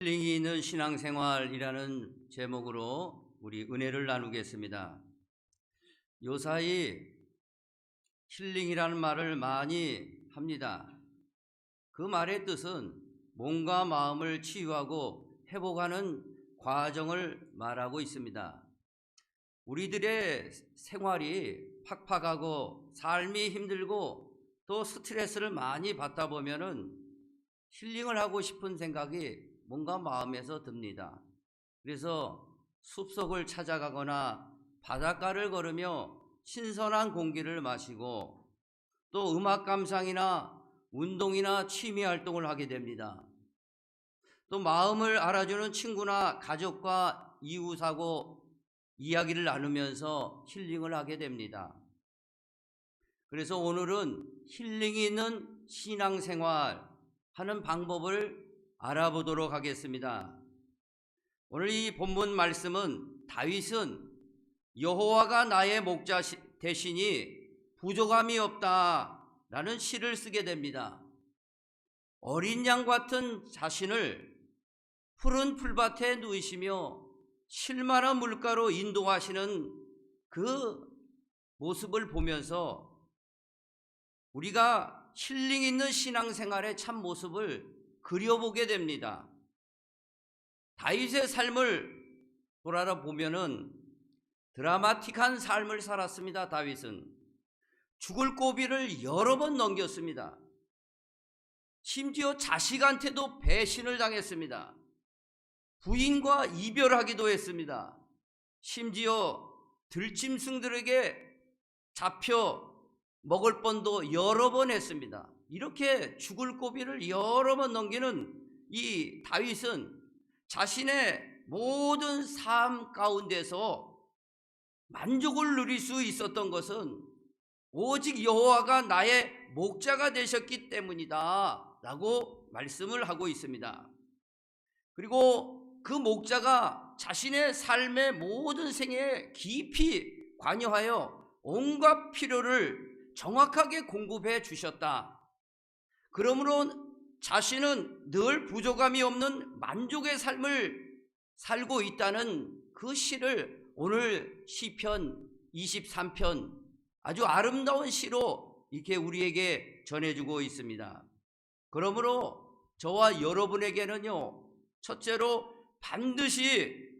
힐링이 있는 신앙생활이라는 제목으로 우리 은혜를 나누겠습니다. 요사이 힐링이라는 말을 많이 합니다. 그 말의 뜻은 몸과 마음을 치유하고 회복하는 과정을 말하고 있습니다. 우리들의 생활이 팍팍하고 삶이 힘들고 또 스트레스를 많이 받다 보면은 힐링을 하고 싶은 생각이 뭔가 마음에서 듭니다. 그래서 숲속을 찾아가거나 바닷가를 걸으며 신선한 공기를 마시고 또 음악 감상이나 운동이나 취미 활동을 하게 됩니다. 또 마음을 알아주는 친구나 가족과 이웃하고 이야기를 나누면서 힐링을 하게 됩니다. 그래서 오늘은 힐링이 있는 신앙생활 하는 방법을 알아보도록 하겠습니다. 오늘 이 본문 말씀은 다윗은 여호와가 나의 목자 되시니 부족함이 없다라는 시를 쓰게 됩니다. 어린 양 같은 자신을 푸른 풀밭에 누이시며 쉴만한 물가로 인도하시는 그 모습을 보면서 우리가 힐링 있는 신앙생활의 참 모습을 그려보게 됩니다. 다윗의 삶을 돌아보면은 드라마틱한 삶을 살았습니다. 다윗은 죽을 고비를 여러 번 넘겼습니다. 심지어 자식한테도 배신을 당했습니다. 부인과 이별하기도 했습니다. 심지어 들짐승들에게 잡혀 먹을 뻔도 여러 번 했습니다. 이렇게 죽을 고비를 여러 번 넘기는 이 다윗은 자신의 모든 삶 가운데서 만족을 누릴 수 있었던 것은 오직 여호와가 나의 목자가 되셨기 때문이다 라고 말씀을 하고 있습니다. 그리고 그 목자가 자신의 삶의 모든 생애에 깊이 관여하여 온갖 필요를 정확하게 공급해 주셨다. 그러므로 자신은 늘 부족함이 없는 만족의 삶을 살고 있다는 그 시를 오늘 시편 23편 아주 아름다운 시로 이렇게 우리에게 전해주고 있습니다. 그러므로 저와 여러분에게는요, 첫째로 반드시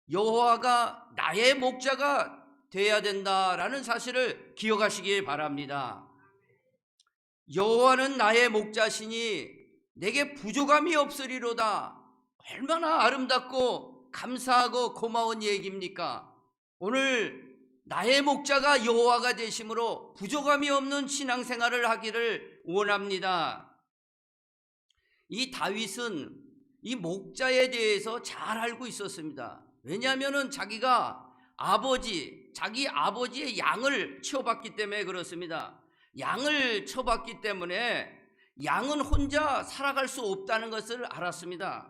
여호와가 나의 목자가 되어야 된다라는 사실을 기억하시기 바랍니다. 여호와는 나의 목자시니 내게 부족함이 없으리로다. 얼마나 아름답고 감사하고 고마운 얘기입니까? 오늘 나의 목자가 여호와가 되심으로 부족함이 없는 신앙생활을 하기를 원합니다. 이 다윗은 이 목자에 대해서 잘 알고 있었습니다. 왜냐하면 자기가 자기 아버지의 양을 치워봤기 때문에 그렇습니다. 양을 쳐봤기 때문에 양은 혼자 살아갈 수 없다는 것을 알았습니다.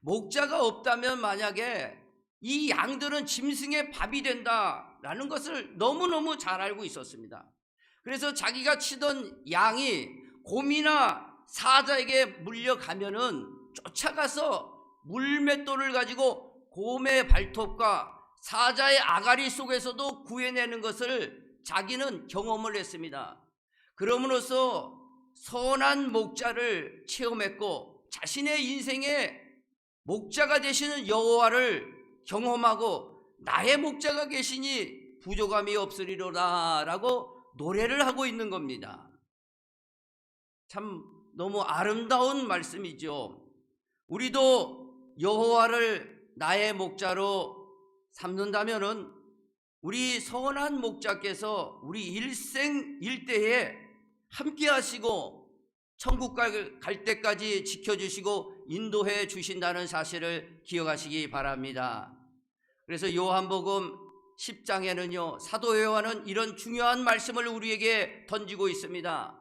목자가 없다면 만약에 이 양들은 짐승의 밥이 된다라는 것을 너무너무 잘 알고 있었습니다. 그래서 자기가 치던 양이 곰이나 사자에게 물려가면은 쫓아가서 물맷돌을 가지고 곰의 발톱과 사자의 아가리 속에서도 구해내는 것을 자기는 경험을 했습니다. 그럼으로써 선한 목자를 체험했고 자신의 인생의 목자가 되시는 여호와를 경험하고 나의 목자가 계시니 부족함이 없으리로다 라고 노래를 하고 있는 겁니다. 참 너무 아름다운 말씀이죠. 우리도 여호와를 나의 목자로 삼는다면은 우리 선한 목자께서 우리 일생일대에 함께 하시고 천국 갈 때까지 지켜주시고 인도해 주신다는 사실을 기억하시기 바랍니다. 그래서 요한복음 10장에는요, 사도 요한은 이런 중요한 말씀을 우리에게 던지고 있습니다.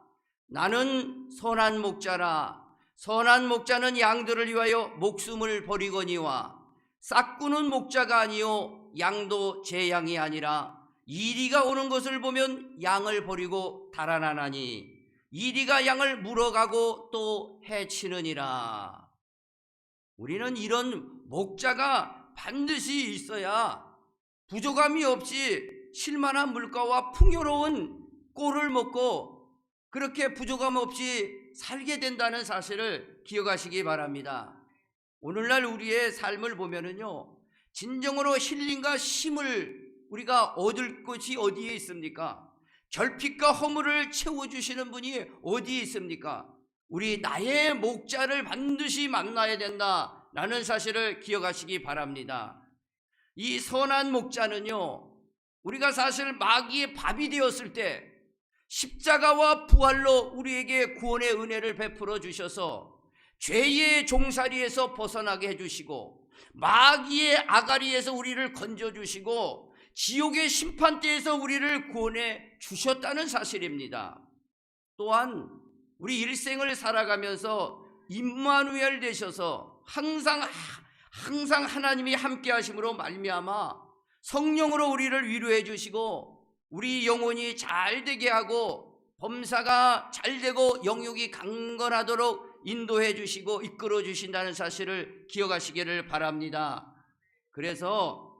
나는 선한 목자라. 선한 목자는 양들을 위하여 목숨을 버리거니와 싹구는 목자가 아니요 양도 제 양이 아니라 이리가 오는 것을 보면 양을 버리고 달아나나니 이리가 양을 물어가고 또 해치느니라. 우리는 이런 목자가 반드시 있어야 부족함이 없이 쉴만한 물가와 풍요로운 꼴을 먹고 그렇게 부족함 없이 살게 된다는 사실을 기억하시기 바랍니다. 오늘날 우리의 삶을 보면은요, 진정으로 힐링과 쉼을 우리가 얻을 곳이 어디에 있습니까? 결핍과 허물을 채워주시는 분이 어디에 있습니까? 우리 나의 목자를 반드시 만나야 된다라는 사실을 기억하시기 바랍니다. 이 선한 목자는요, 우리가 사실 마귀의 밥이 되었을 때 십자가와 부활로 우리에게 구원의 은혜를 베풀어 주셔서 죄의 종살이에서 벗어나게 해주시고 마귀의 아가리에서 우리를 건져주시고 지옥의 심판대에서 우리를 구원해 주셨다는 사실입니다. 또한 우리 일생을 살아가면서 임마누엘 되셔서 항상 하나님이 함께 하심으로 말미암아 성령으로 우리를 위로해 주시고 우리 영혼이 잘 되게 하고 범사가 잘 되고 영육이 강건하도록 인도해 주시고 이끌어 주신다는 사실을 기억하시기를 바랍니다. 그래서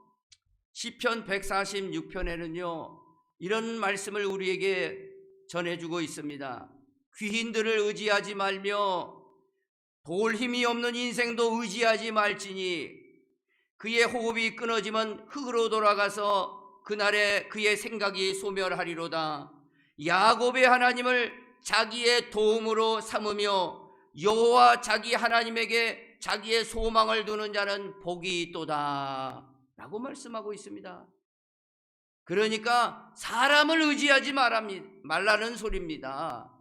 시편 146편에는요 이런 말씀을 우리에게 전해주고 있습니다. 귀인들을 의지하지 말며 도울 힘이 없는 인생도 의지하지 말지니 그의 호흡이 끊어지면 흙으로 돌아가서 그날에 그의 생각이 소멸하리로다. 야곱의 하나님을 자기의 도움으로 삼으며 여호와 자기 하나님에게 자기의 소망을 두는 자는 복이 있도다 라고 말씀하고 있습니다. 그러니까 사람을 의지하지 말라는 소리입니다.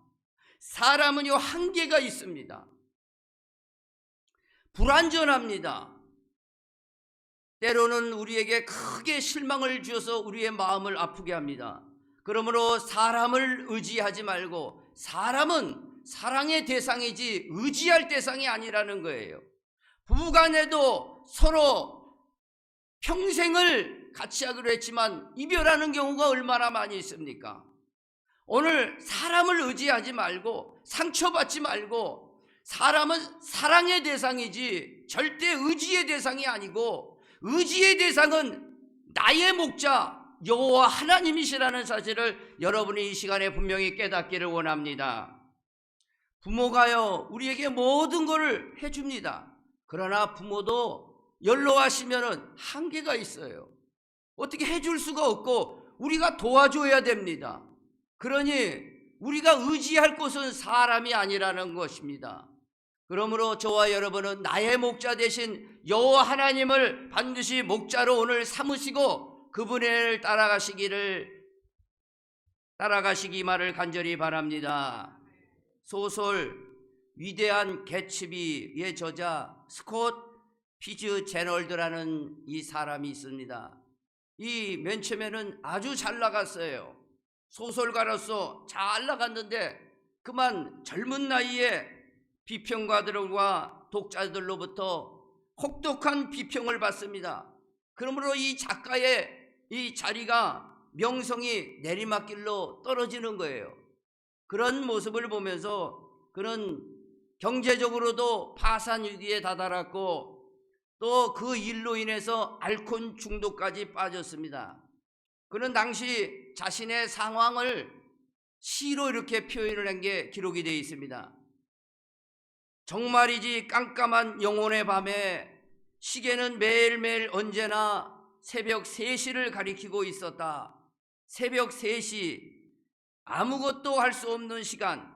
사람은요 한계가 있습니다. 불완전합니다. 때로는 우리에게 크게 실망을 주어서 우리의 마음을 아프게 합니다. 그러므로 사람을 의지하지 말고 사람은 사랑의 대상이지 의지할 대상이 아니라는 거예요. 부부간에도 서로 평생을 같이 하기로 했지만 이별하는 경우가 얼마나 많이 있습니까? 오늘 사람을 의지하지 말고 상처받지 말고 사람은 사랑의 대상이지 절대 의지의 대상이 아니고 의지의 대상은 나의 목자 여호와 하나님이시라는 사실을 여러분이 이 시간에 분명히 깨닫기를 원합니다. 부모가요 우리에게 모든 것을 해줍니다. 그러나 부모도 연로하시면 한계가 있어요. 어떻게 해줄 수가 없고 우리가 도와줘야 됩니다. 그러니 우리가 의지할 곳은 사람이 아니라는 것입니다. 그러므로 저와 여러분은 나의 목자 되신 여호와 하나님을 반드시 목자로 오늘 삼으시고 그분을 따라가시기만을 간절히 바랍니다. 소설 위대한 개츠비의 저자 스콧 피츠제럴드라는 이 사람이 있습니다. 이 맨 처음에는 아주 잘 나갔어요. 소설가로서 잘 나갔는데 그만 젊은 나이에 비평가들과 독자들로부터 혹독한 비평을 받습니다. 그러므로 이 작가의 이 자리가 명성이 내리막길로 떨어지는 거예요. 그런 모습을 보면서 그는 경제적으로도 파산 위기에 다다랐고 또 그 일로 인해서 알코올 중독까지 빠졌습니다. 그는 당시 자신의 상황을 시로 이렇게 표현을 한 게 기록이 되어 있습니다. 정말이지 깜깜한 영혼의 밤에 시계는 매일매일 언제나 새벽 3시를 가리키고 있었다. 새벽 3시, 아무것도 할 수 없는 시간,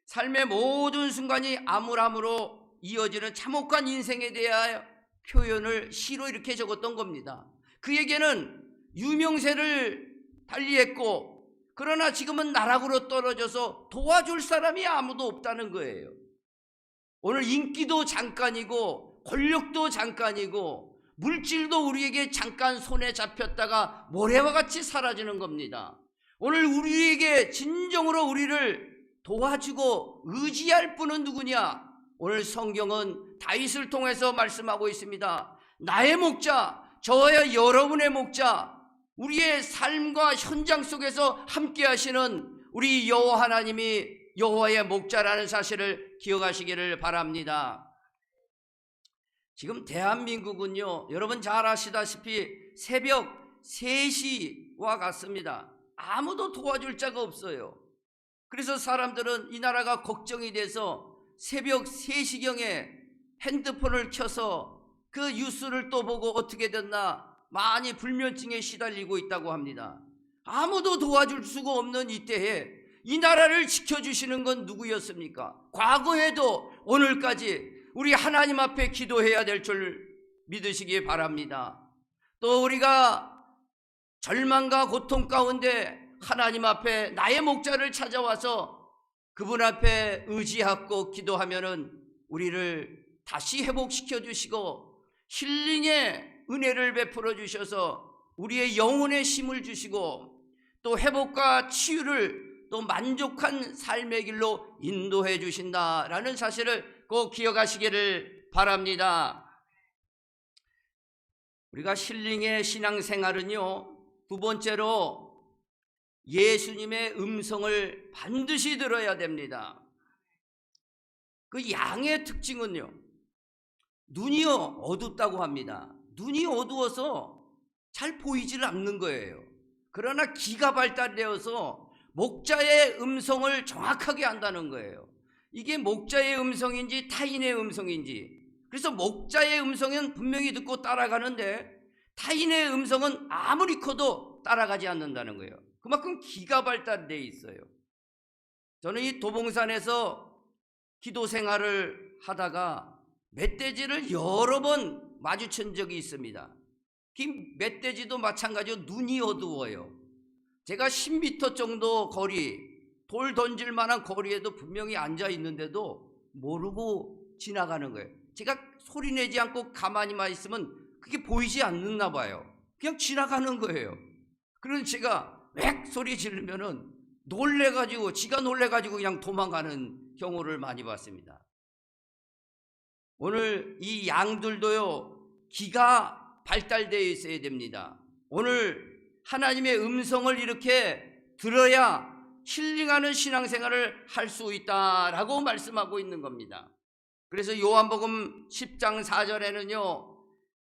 삶의 모든 순간이 암울함으로 이어지는 참혹한 인생에 대하여 표현을 시로 이렇게 적었던 겁니다. 그에게는 유명세를 달리했고 그러나 지금은 나락으로 떨어져서 도와줄 사람이 아무도 없다는 거예요. 오늘 인기도 잠깐이고 권력도 잠깐이고 물질도 우리에게 잠깐 손에 잡혔다가 모래와 같이 사라지는 겁니다. 오늘 우리에게 진정으로 우리를 도와주고 의지할 분은 누구냐? 오늘 성경은 다윗을 통해서 말씀하고 있습니다. 나의 목자, 저와 여러분의 목자, 우리의 삶과 현장 속에서 함께 하시는 우리 여호와 하나님이 여호와의 목자라는 사실을 기억하시기를 바랍니다. 지금 대한민국은요, 여러분 잘 아시다시피 새벽 3시와 같습니다. 아무도 도와줄 자가 없어요. 그래서 사람들은 이 나라가 걱정이 돼서 새벽 3시경에 핸드폰을 켜서 그 뉴스를 또 보고 어떻게 됐나 많이 불면증에 시달리고 있다고 합니다. 아무도 도와줄 수가 없는 이때에 이 나라를 지켜주시는 건 누구였습니까? 과거에도 오늘까지 우리 하나님 앞에 기도해야 될 줄 믿으시기 바랍니다. 또 우리가 절망과 고통 가운데 하나님 앞에 나의 목자를 찾아와서 그분 앞에 의지하고 기도하면은 우리를 다시 회복시켜 주시고 힐링의 은혜를 베풀어 주셔서 우리의 영혼에 힘을 주시고 또 회복과 치유를 또 만족한 삶의 길로 인도해 주신다라는 사실을 꼭 기억하시기를 바랍니다. 우리가 힐링의 신앙생활은요, 두 번째로 예수님의 음성을 반드시 들어야 됩니다. 그 양의 특징은요, 눈이 어둡다고 합니다. 눈이 어두워서 잘 보이지를 않는 거예요. 그러나 귀가 발달되어서 목자의 음성을 정확하게 안다는 거예요. 이게 목자의 음성인지 타인의 음성인지. 그래서 목자의 음성은 분명히 듣고 따라가는데 타인의 음성은 아무리 커도 따라가지 않는다는 거예요. 그만큼 귀가 발달되어 있어요. 저는 이 도봉산에서 기도 생활을 하다가 멧돼지를 여러 번 마주친 적이 있습니다. 그 멧돼지도 마찬가지로 눈이 어두워요. 제가 10m 정도 거리, 돌 던질 만한 거리에도 분명히 앉아 있는데도 모르고 지나가는 거예요. 제가 소리 내지 않고 가만히만 있으면 그게 보이지 않나 봐요. 그냥 지나가는 거예요. 그래서 제가 웩 소리 지르면은 놀래가지고, 지가 놀래가지고 그냥 도망가는 경우를 많이 봤습니다. 오늘 이 양들도요, 귀가 발달되어 있어야 됩니다. 오늘 하나님의 음성을 이렇게 들어야 힐링하는 신앙생활을 할 수 있다라고 말씀하고 있는 겁니다. 그래서 요한복음 10장 4절에는요,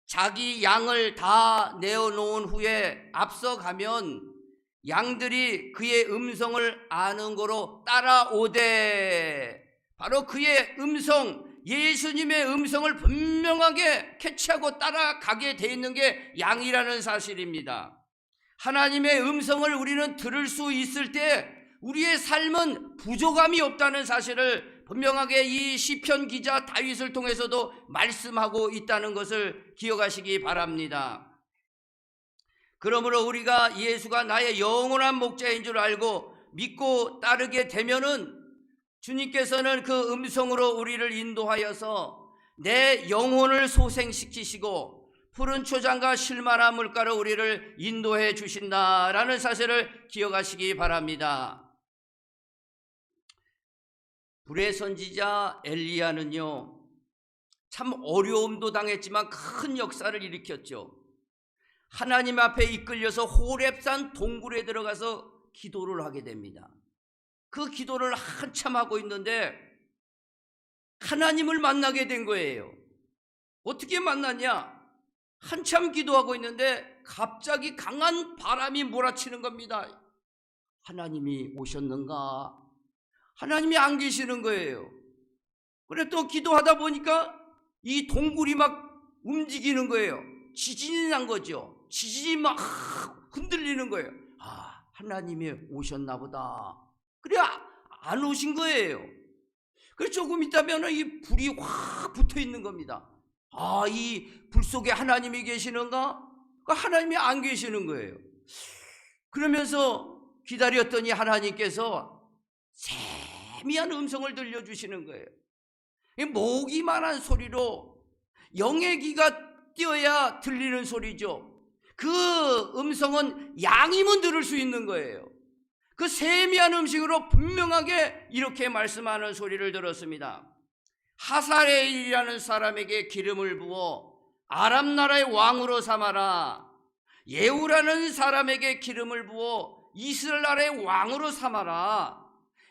자기 양을 다 내어놓은 후에 앞서가면 양들이 그의 음성을 아는 거로 따라오되, 바로 그의 음성, 예수님의 음성을 분명하게 캐치하고 따라가게 돼 있는 게 양이라는 사실입니다. 하나님의 음성을 우리는 들을 수 있을 때 우리의 삶은 부족함이 없다는 사실을 분명하게 이 시편 기자 다윗을 통해서도 말씀하고 있다는 것을 기억하시기 바랍니다. 그러므로 우리가 예수가 나의 영원한 목자인 줄 알고 믿고 따르게 되면은 주님께서는 그 음성으로 우리를 인도하여서 내 영혼을 소생시키시고 푸른 초장과 실만한 물가로 우리를 인도해 주신다라는 사실을 기억하시기 바랍니다. 불의 선지자 엘리야는요, 참 어려움도 당했지만 큰 역사를 일으켰죠. 하나님 앞에 이끌려서 호렙산 동굴에 들어가서 기도를 하게 됩니다. 그 기도를 한참 하고 있는데 하나님을 만나게 된 거예요. 어떻게 만났냐? 한참 기도하고 있는데 갑자기 강한 바람이 몰아치는 겁니다. 하나님이 오셨는가? 하나님이 안 계시는 거예요. 그래 또 기도하다 보니까 이 동굴이 막 움직이는 거예요. 지진이 난 거죠. 지진이 막 흔들리는 거예요. 아, 하나님이 오셨나 보다. 그래 안 오신 거예요. 그래서 조금 있다면 이 불이 확 붙어 있는 겁니다. 아, 이 불 속에 하나님이 계시는가? 하나님이 안 계시는 거예요. 그러면서 기다렸더니 하나님께서 세미한 음성을 들려주시는 거예요. 모기만한 소리로 영의 귀가 띄어야 들리는 소리죠. 그 음성은 양이면 들을 수 있는 거예요. 그 세미한 음식으로 분명하게 이렇게 말씀하는 소리를 들었습니다. 하사레일이라는 사람에게 기름을 부어 아람 나라의 왕으로 삼아라. 예후라는 사람에게 기름을 부어 이스라엘 나라의 왕으로 삼아라.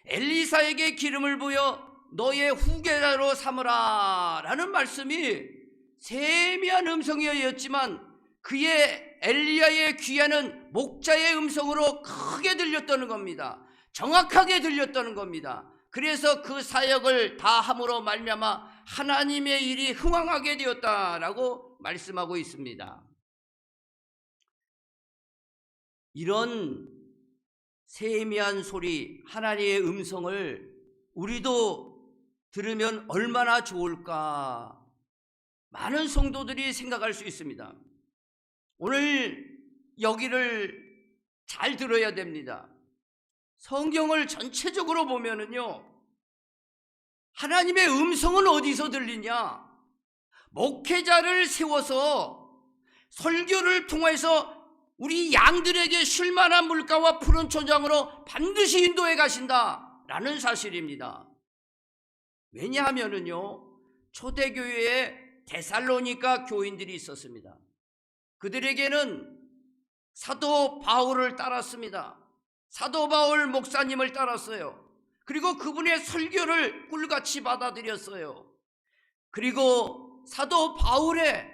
엘리사에게 기름을 부어 너의 후계자로 삼으라 라는 말씀이 세미한 음성이었지만 그의 엘리야의 귀에는 목자의 음성으로 크게 들렸다는 겁니다. 정확하게 들렸다는 겁니다. 그래서 그 사역을 다 함으로 말미암아 하나님의 일이 흥왕하게 되었다라고 말씀하고 있습니다. 이런 세미한 소리, 하나님의 음성을 우리도 들으면 얼마나 좋을까, 많은 성도들이 생각할 수 있습니다. 오늘 여기를 잘 들어야 됩니다. 성경을 전체적으로 보면은요, 하나님의 음성은 어디서 들리냐? 목회자를 세워서 설교를 통해서 우리 양들에게 쉴만한 물가와 푸른 초장으로 반드시 인도해 가신다라는 사실입니다. 왜냐하면은요, 초대교회에 데살로니가 교인들이 있었습니다. 그들에게는 사도 바울을 따랐습니다. 사도 바울 목사님을 따랐어요. 그리고 그분의 설교를 꿀같이 받아들였어요. 그리고 사도 바울의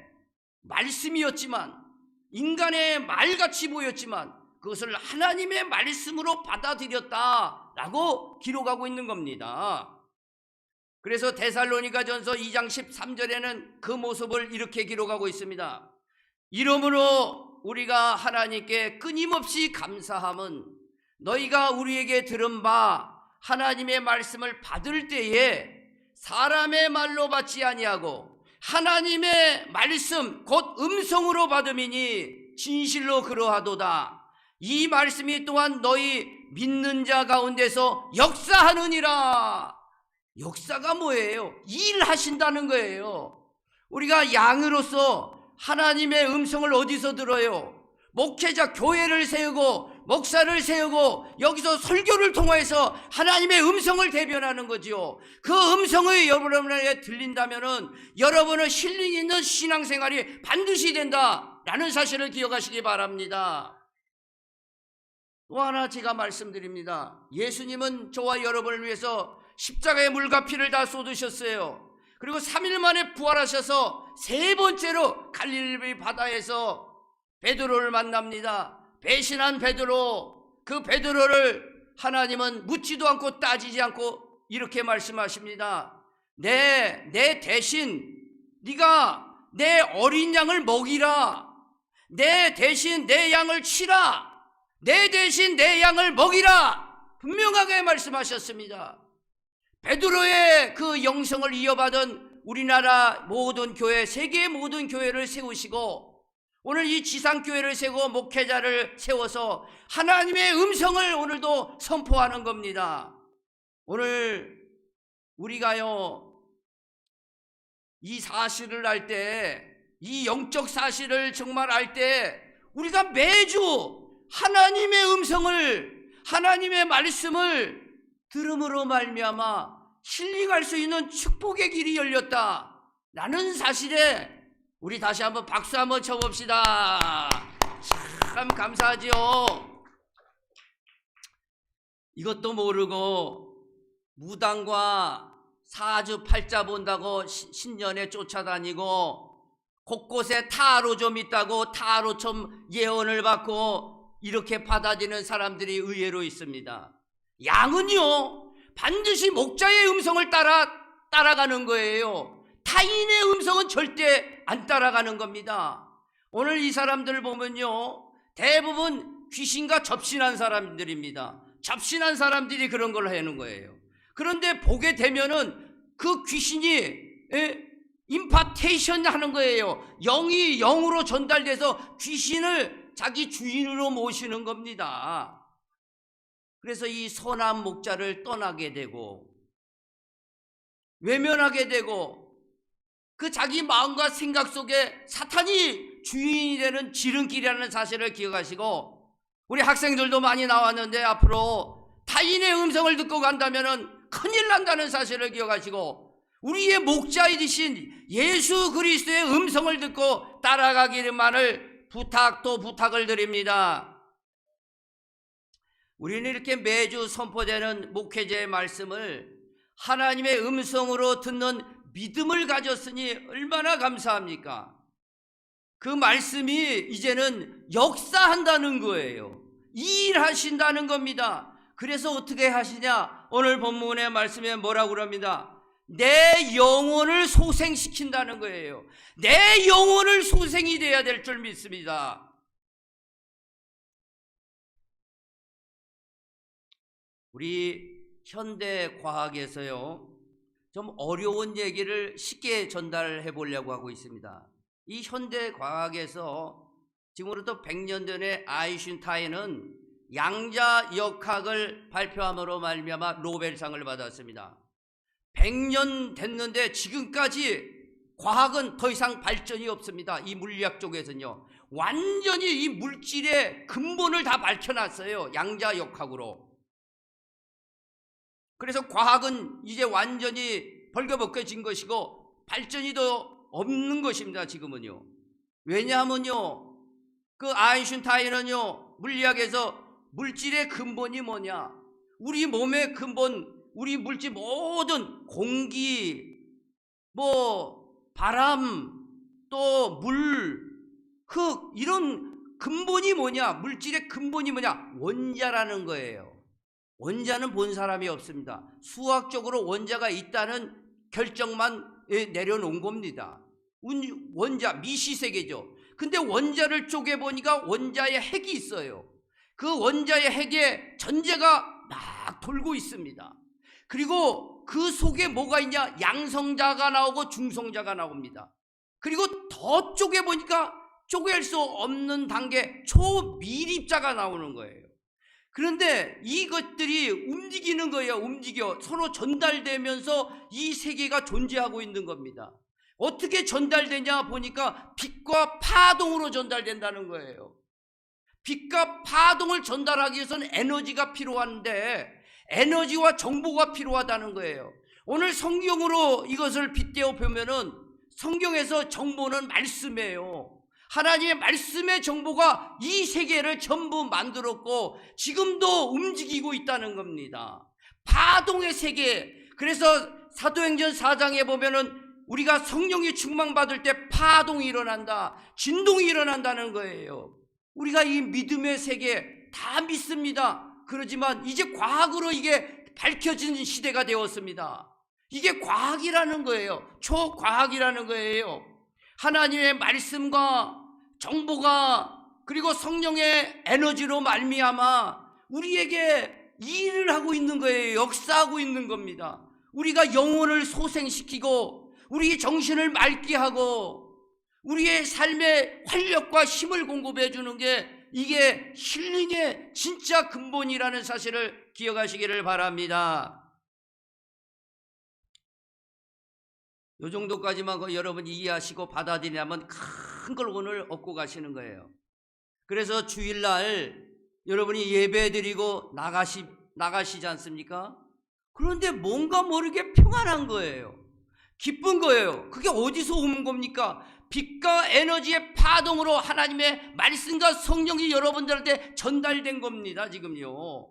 말씀이었지만, 인간의 말같이 보였지만 그것을 하나님의 말씀으로 받아들였다라고 기록하고 있는 겁니다. 그래서 데살로니가전서 2장 13절에는 그 모습을 이렇게 기록하고 있습니다. 이러므로 우리가 하나님께 끊임없이 감사함은 너희가 우리에게 들은 바 하나님의 말씀을 받을 때에 사람의 말로 받지 아니하고 하나님의 말씀 곧 음성으로 받음이니 진실로 그러하도다. 이 말씀이 또한 너희 믿는 자 가운데서 역사하느니라. 역사가 뭐예요? 일하신다는 거예요. 우리가 양으로서 하나님의 음성을 어디서 들어요? 목회자 교회를 세우고 목사를 세우고 여기서 설교를 통해서 하나님의 음성을 대변하는 거지요. 그 음성이 여러분에게 들린다면은 여러분은 힐링 있는 신앙생활이 반드시 된다라는 사실을 기억하시기 바랍니다. 또 하나 제가 말씀드립니다. 예수님은 저와 여러분을 위해서 십자가의 물과 피를 다 쏟으셨어요. 그리고 3일 만에 부활하셔서 세 번째로 갈릴리 바다에서 베드로를 만납니다. 배신한 베드로, 그 베드로를 하나님은 묻지도 않고 따지지 않고 이렇게 말씀하십니다. 내 대신 네가 내 어린 양을 먹이라. 내 대신 내 양을 치라. 내 대신 내 양을 먹이라. 분명하게 말씀하셨습니다. 베드로의 그 영성을 이어받은 우리나라 모든 교회, 세계 모든 교회를 세우시고 오늘 이 지상교회를 세우고 목회자를 세워서 하나님의 음성을 오늘도 선포하는 겁니다. 오늘 우리가요, 이 사실을 알 때, 이 영적 사실을 정말 알 때 우리가 매주 하나님의 음성을, 하나님의 말씀을 들음으로 말미암아 힐링할 수 있는 축복의 길이 열렸다라는 사실에 우리 다시 한번 박수 한번 쳐봅시다. 참 감사하지요. 이것도 모르고 무당과 사주팔자 본다고 신년에 쫓아다니고 곳곳에 타로 좀 있다고 타로 좀 예언을 받고 이렇게 받아들이는 사람들이 의외로 있습니다. 양은요, 반드시 목자의 음성을 따라가는 거예요. 타인의 음성은 절대 안 따라가는 겁니다. 오늘 이 사람들을 보면요, 대부분 귀신과 접신한 사람들입니다. 접신한 사람들이 그런 걸 하는 거예요. 그런데 보게 되면은 그 귀신이 임파테이션 하는 거예요. 영이 영으로 전달돼서 귀신을 자기 주인으로 모시는 겁니다. 그래서 이 선한 목자를 떠나게 되고 외면하게 되고 그 자기 마음과 생각 속에 사탄이 주인이 되는 지름길이라는 사실을 기억하시고, 우리 학생들도 많이 나왔는데 앞으로 타인의 음성을 듣고 간다면 큰일 난다는 사실을 기억하시고 우리의 목자이신 예수 그리스도의 음성을 듣고 따라가기만을 부탁을 드립니다. 우리는 이렇게 매주 선포되는 목회자의 말씀을 하나님의 음성으로 듣는 믿음을 가졌으니 얼마나 감사합니까? 그 말씀이 이제는 역사한다는 거예요. 일하신다는 겁니다. 그래서 어떻게 하시냐? 오늘 본문의 말씀에 뭐라고 그럽니다? 내 영혼을 소생시킨다는 거예요. 내 영혼을 소생이 돼야 될 줄 믿습니다. 우리 현대 과학에서요, 좀 어려운 얘기를 쉽게 전달해 보려고 하고 있습니다. 이 현대 과학에서 지금으로부터 100년 전에 아인슈타인은 양자역학을 발표함으로 말미암아 노벨상을 받았습니다. 100년 됐는데 지금까지 과학은 더 이상 발전이 없습니다. 이 물리학 쪽에서는요, 완전히 이 물질의 근본을 다 밝혀놨어요. 양자역학으로. 그래서 과학은 이제 완전히 벌거벗겨진 것이고 발전이 더 없는 것입니다. 지금은요. 왜냐하면요, 그 아인슈타인은요, 물리학에서 물질의 근본이 뭐냐, 우리 몸의 근본, 우리 물질 모든 공기, 바람, 또 물, 흙, 이런 근본이 뭐냐, 물질의 근본이 뭐냐, 원자라는 거예요. 원자는 본 사람이 없습니다. 수학적으로 원자가 있다는 결정만 내려놓은 겁니다. 원자, 미시세계죠. 근데 원자를 쪼개보니까 원자의 핵이 있어요. 그 원자의 핵에 전자가 막 돌고 있습니다. 그리고 그 속에 뭐가 있냐? 양성자가 나오고 중성자가 나옵니다. 그리고 더 쪼개보니까 쪼갤 수 없는 단계 초미립자가 나오는 거예요. 그런데 이것들이 움직이는 거예요. 움직여 서로 전달되면서 이 세계가 존재하고 있는 겁니다. 어떻게 전달되냐 보니까 빛과 파동으로 전달된다는 거예요. 빛과 파동을 전달하기 위해서는 에너지가 필요한데 에너지와 정보가 필요하다는 거예요. 오늘 성경으로 이것을 빗대어 보면은 성경에서 정보는 말씀이에요. 하나님의 말씀의 정보가 이 세계를 전부 만들었고 지금도 움직이고 있다는 겁니다. 파동의 세계. 그래서 사도행전 4장에 보면은 우리가 성령이 충만받을 때 파동이 일어난다, 진동이 일어난다는 거예요. 우리가 이 믿음의 세계 다 믿습니다. 그러지만 이제 과학으로 이게 밝혀진 시대가 되었습니다. 이게 과학이라는 거예요. 초과학이라는 거예요. 하나님의 말씀과 정보가 그리고 성령의 에너지로 말미암아 우리에게 일을 하고 있는 거예요. 역사하고 있는 겁니다. 우리가 영혼을 소생시키고 우리 정신을 맑게 하고 우리의 삶에 활력과 힘을 공급해 주는 게 이게 힐링의 진짜 근본이라는 사실을 기억하시기를 바랍니다. 이 정도까지만 여러분 이해하시고 받아들이려면 큰 걸 오늘 얻고 가시는 거예요. 그래서 주일날 여러분이 예배 드리고 나가시지 않습니까? 그런데 뭔가 모르게 평안한 거예요. 기쁜 거예요. 그게 어디서 온 겁니까? 빛과 에너지의 파동으로 하나님의 말씀과 성령이 여러분들한테 전달된 겁니다. 지금요.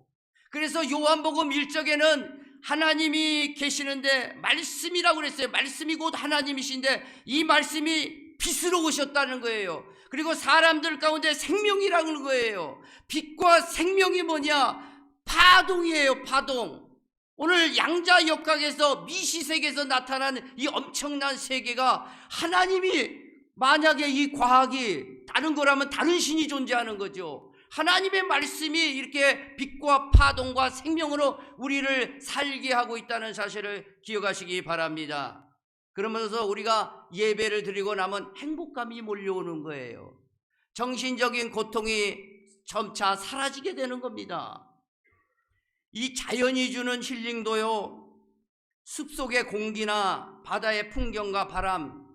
그래서 요한복음 1장에는 하나님이 계시는데 말씀이라고 그랬어요. 말씀이 곧 하나님이신데 이 말씀이 빛으로 오셨다는 거예요. 그리고 사람들 가운데 생명이라는 거예요. 빛과 생명이 뭐냐? 파동이에요. 파동. 오늘 양자역학에서 미시세계에서 나타나는 이 엄청난 세계가 하나님이 만약에 이 과학이 다른 거라면 다른 신이 존재하는 거죠. 하나님의 말씀이 이렇게 빛과 파동과 생명으로 우리를 살게 하고 있다는 사실을 기억하시기 바랍니다. 그러면서 우리가 예배를 드리고 나면 행복감이 몰려오는 거예요. 정신적인 고통이 점차 사라지게 되는 겁니다. 이 자연이 주는 힐링도요, 숲속의 공기나 바다의 풍경과 바람,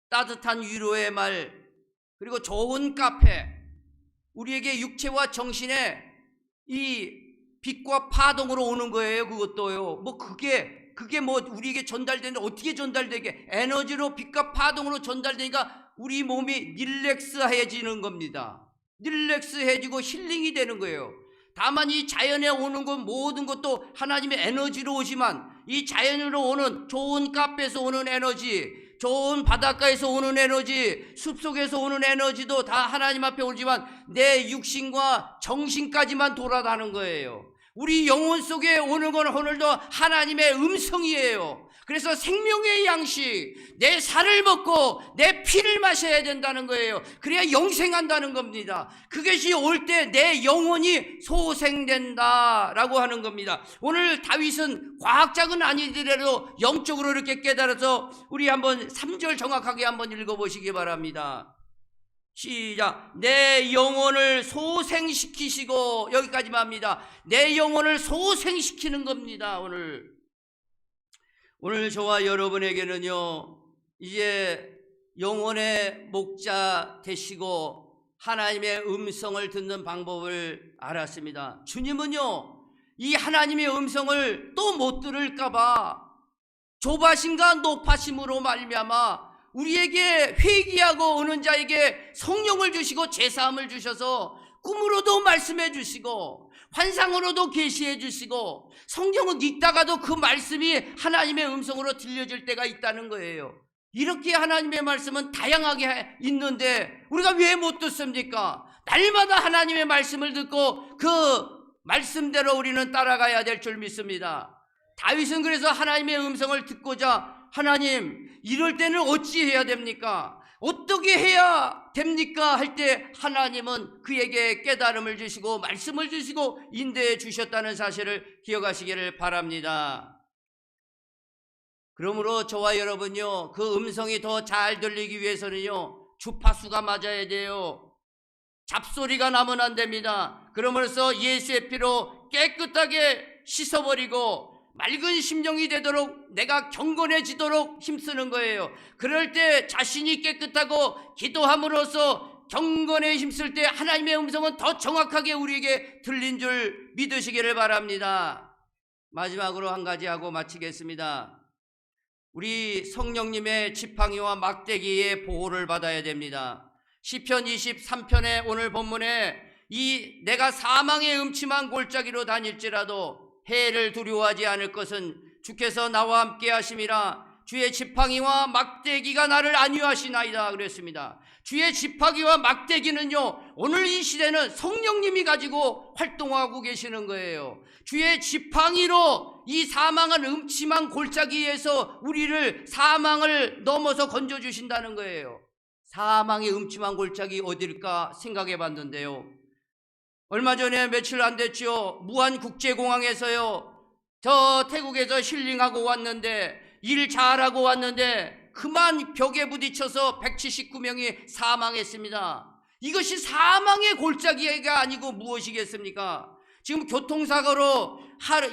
따뜻한 위로의 말, 그리고 좋은 카페, 우리에게 육체와 정신에 이 빛과 파동으로 오는 거예요. 그것도요. 그게 우리에게 전달되는데 어떻게 전달되게? 에너지로 빛과 파동으로 전달되니까 우리 몸이 릴렉스해지는 겁니다. 릴렉스해지고 힐링이 되는 거예요. 다만 이 자연에 오는 것 모든 것도 하나님의 에너지로 오지만 이 자연으로 오는 좋은 카페에서 오는 에너지, 좋은 바닷가에서 오는 에너지, 숲속에서 오는 에너지도 다 하나님 앞에 오지만 내 육신과 정신까지만 돌아가는 거예요. 우리 영혼 속에 오는 건 오늘도 하나님의 음성이에요. 그래서 생명의 양식, 내 살을 먹고 내 피를 마셔야 된다는 거예요. 그래야 영생한다는 겁니다. 그것이 올 때 내 영혼이 소생된다라고 하는 겁니다. 오늘 다윗은 과학자는 아니더라도 영적으로 이렇게 깨달아서 우리 한번 3절 정확하게 한번 읽어보시기 바랍니다. 시작. 내 영혼을 소생시키시고, 여기까지만 합니다. 내 영혼을 소생시키는 겁니다. 오늘 저와 여러분에게는요, 이제 영혼의 목자 되시고 하나님의 음성을 듣는 방법을 알았습니다. 주님은요, 이 하나님의 음성을 또 못 들을까봐 조바심과 높아심으로 말미암아 우리에게 회개하고 오는 자에게 성령을 주시고 제사함을 주셔서 꿈으로도 말씀해 주시고 환상으로도 계시해 주시고 성경을 읽다가도 그 말씀이 하나님의 음성으로 들려질 때가 있다는 거예요. 이렇게 하나님의 말씀은 다양하게 있는데 우리가 왜 못 듣습니까? 날마다 하나님의 말씀을 듣고 그 말씀대로 우리는 따라가야 될 줄 믿습니다. 다윗은 그래서 하나님의 음성을 듣고자 하나님, 이럴 때는 어찌해야 됩니까? 어떻게 해야 됩니까? 할 때 하나님은 그에게 깨달음을 주시고 말씀을 주시고 인도해 주셨다는 사실을 기억하시기를 바랍니다. 그러므로 저와 여러분요, 그 음성이 더 잘 들리기 위해서는요, 주파수가 맞아야 돼요. 잡소리가 나면 안 됩니다. 그러므로서 예수의 피로 깨끗하게 씻어버리고 맑은 심령이 되도록 내가 경건해지도록 힘쓰는 거예요. 그럴 때 자신이 깨끗하고 기도함으로써 경건에 힘쓸 때 하나님의 음성은 더 정확하게 우리에게 들린 줄 믿으시기를 바랍니다. 마지막으로 한 가지 하고 마치겠습니다. 우리 성령님의 지팡이와 막대기의 보호를 받아야 됩니다. 시편 23편의 오늘 본문에 이 내가 사망의 음침한 골짜기로 다닐지라도 해를 두려워하지 않을 것은 주께서 나와 함께 하심이라. 주의 지팡이와 막대기가 나를 안위하시나이다 그랬습니다. 주의 지팡이와 막대기는요, 오늘 이 시대는 성령님이 가지고 활동하고 계시는 거예요. 주의 지팡이로 이 사망한 음침한 골짜기에서 우리를 사망을 넘어서 건져주신다는 거예요. 사망의 음침한 골짜기 어딜까 생각해 봤는데요, 얼마 전에 며칠 안 됐죠. 무안국제공항에서요, 저 태국에서 힐링하고 왔는데, 일 잘하고 왔는데 그만 벽에 부딪혀서 179명이 사망했습니다. 이것이 사망의 골짜기가 아니고 무엇이겠습니까? 지금 교통사고로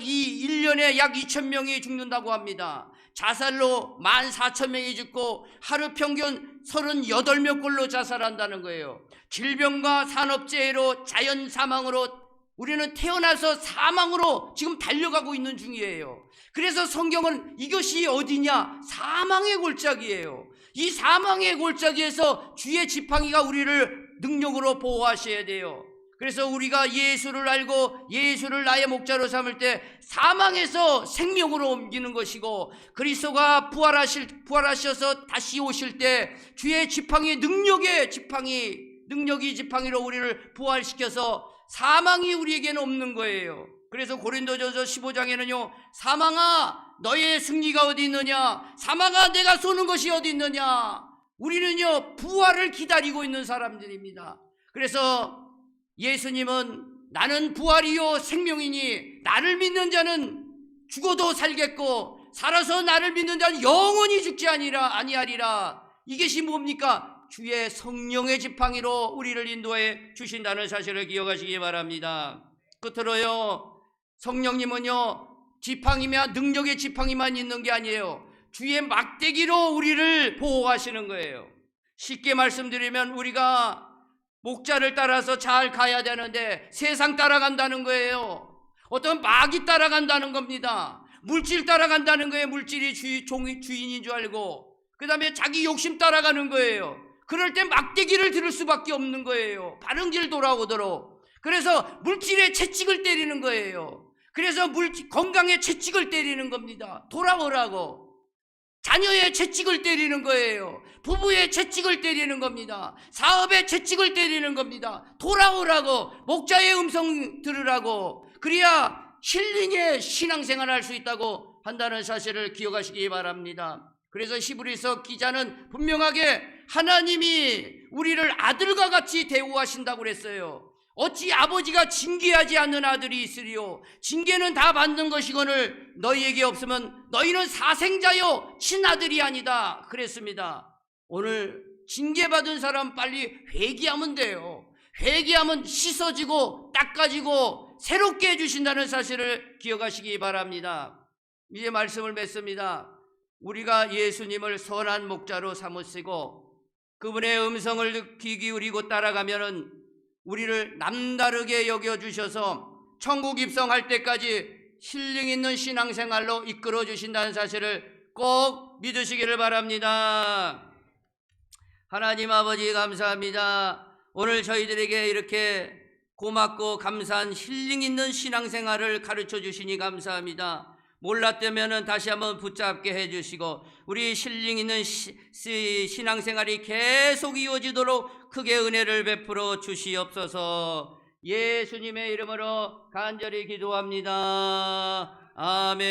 이 1년에 약 2,000명이 죽는다고 합니다. 자살로 14,000명이 죽고 하루 평균 38명꼴로 자살한다는 거예요. 질병과 산업재해로 자연 사망으로 우리는 태어나서 사망으로 지금 달려가고 있는 중이에요. 그래서 성경은 이것이 어디냐? 사망의 골짜기예요. 이 사망의 골짜기에서 주의 지팡이가 우리를 능력으로 보호하셔야 돼요. 그래서 우리가 예수를 알고 예수를 나의 목자로 삼을 때 사망에서 생명으로 옮기는 것이고, 그리스도가 부활하셔서 다시 오실 때 주의 지팡이, 능력이 지팡이로 우리를 부활시켜서 사망이 우리에게는 없는 거예요. 그래서 고린도전서 15장에는요, 사망아 너의 승리가 어디 있느냐, 사망아 내가 쏘는 것이 어디 있느냐. 우리는요 부활을 기다리고 있는 사람들입니다. 그래서 예수님은 나는 부활이요 생명이니 나를 믿는 자는 죽어도 살겠고 살아서 나를 믿는 자는 영원히 죽지 아니하리라. 이것이 뭡니까? 주의 성령의 지팡이로 우리를 인도해 주신다는 사실을 기억하시기 바랍니다. 끝으로요, 성령님은요 지팡이면 능력의 지팡이만 있는 게 아니에요. 주의 막대기로 우리를 보호하시는 거예요. 쉽게 말씀드리면 우리가 목자를 따라서 잘 가야 되는데 세상 따라간다는 거예요. 어떤 마귀 따라간다는 겁니다. 물질 따라간다는 거예요. 물질이 주인인 줄 알고 그 다음에 자기 욕심 따라가는 거예요. 그럴 때 막대기를 들을 수밖에 없는 거예요. 바른 길 돌아오도록. 그래서 물질에 채찍을 때리는 거예요. 그래서 건강에 채찍을 때리는 겁니다. 돌아오라고. 자녀의 채찍을 때리는 거예요. 부부의 채찍을 때리는 겁니다. 사업의 채찍을 때리는 겁니다. 돌아오라고, 목자의 음성 들으라고. 그래야 힐링의 신앙생활을 할 수 있다고 한다는 사실을 기억하시기 바랍니다. 그래서 히브리서 기자는 분명하게 하나님이 우리를 아들과 같이 대우하신다고 그랬어요. 어찌 아버지가 징계하지 않는 아들이 있으리요. 징계는 다 받는 것이거늘 너희에게 없으면 너희는 사생자요 친아들이 아니다 그랬습니다. 오늘 징계받은 사람 빨리 회개하면 돼요. 회개하면 씻어지고 닦아지고 새롭게 해주신다는 사실을 기억하시기 바랍니다. 이제 말씀을 맺습니다. 우리가 예수님을 선한 목자로 삼으시고 그분의 음성을 귀 기울이고 따라가면은 우리를 남다르게 여겨주셔서 천국 입성할 때까지 힐링 있는 신앙생활로 이끌어 주신다는 사실을 꼭 믿으시기를 바랍니다. 하나님 아버지 감사합니다. 오늘 저희들에게 이렇게 고맙고 감사한 힐링 있는 신앙생활을 가르쳐 주시니 감사합니다. 몰랐다면 다시 한번 붙잡게 해주시고 우리 힐링 있는 신앙생활이 계속 이어지도록 크게 은혜를 베풀어 주시옵소서. 예수님의 이름으로 간절히 기도합니다. 아멘.